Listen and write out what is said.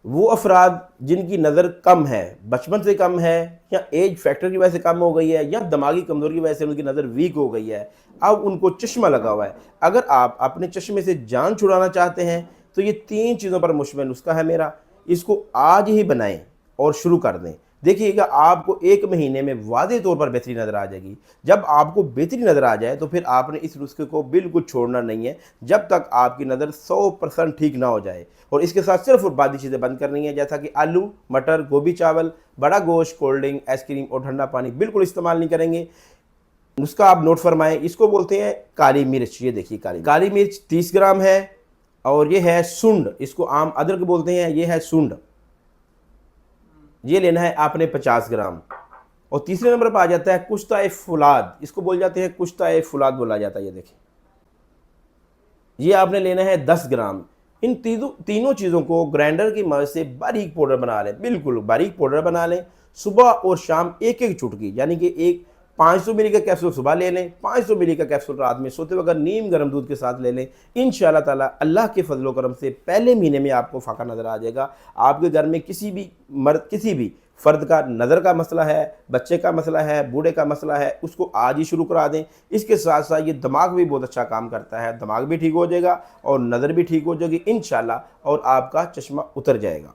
वो अफराद जिनकी नज़र कम है, बचपन से कम है, या एज फैक्टर की वजह से कम हो गई है, या दिमागी कमज़ोरी की वजह से उनकी नज़र वीक हो गई है, अब उनको चश्मा लगा हुआ है। अगर आप अपने चश्मे से जान छुड़ाना चाहते हैं, तो ये 3 चीज़ों पर मुश्तमिल नुस्खा है मेरा। इसको आज ही बनाएँ और शुरू कर दें। देखिएगा आपको 1 महीने में वाज़ेह तौर पर बेहतरी नज़र आ जाएगी। जब आपको बेहतरी नज़र आ जाए, तो फिर आपने इस नुस्खे को बिल्कुल छोड़ना नहीं है, जब तक आपकी नज़र 100% ठीक ना हो जाए। और इसके साथ सिर्फ़ और बाकी चीज़ें बंद करनी है, जैसा कि आलू, मटर, गोभी चावल, बड़ा गोश्त, कोल्ड ड्रिंक, आइसक्रीम और ठंडा पानी बिल्कुल इस्तेमाल नहीं करेंगे। नुस्खा आप नोट फरमाएँ, इसको बोलते हैं काली मिर्च। ये देखिए काली मिर्च 30 ग्राम है, और ये है सूंड, इसको आम अदरक बोलते हैं, ये है सूंड। ये लेना है आपने 50 ग्राम। और तीसरे नंबर पर आ जाता है कुश्ता फुलाद, इसको बोल जाते हैं कुश्ता फुलाद बोला जाता है। ये देखिए, ये आपने लेना है 10 ग्राम। इन तीनों चीज़ों को ग्राइंडर की मदद से बारीक पाउडर बना लें, बिल्कुल बारीक पाउडर बना लें। सुबह और शाम एक एक चुटकी, यानी कि एक 500 मिली का कैप्सूल सुबह ले लें, 500 मिली का कैप्सूल रात में सोते वक्त नीम गर्म दूध के साथ ले लें। इंशाअल्लाह ताला अल्लाह के फजल करम से पहले महीने में आपको फ़ाका नज़र आ जाएगा। आपके घर में किसी भी फ़र्द का नज़र का मसला है, बच्चे का मसला है, बूढ़े का मसला है, उसको आज ही शुरू करा दें। इसके साथ साथ ये दिमाग भी बहुत अच्छा काम करता है, दिमाग भी ठीक हो जाएगा और नज़र भी ठीक हो जाएगी इंशाअल्लाह, और आपका चश्मा उतर जाएगा।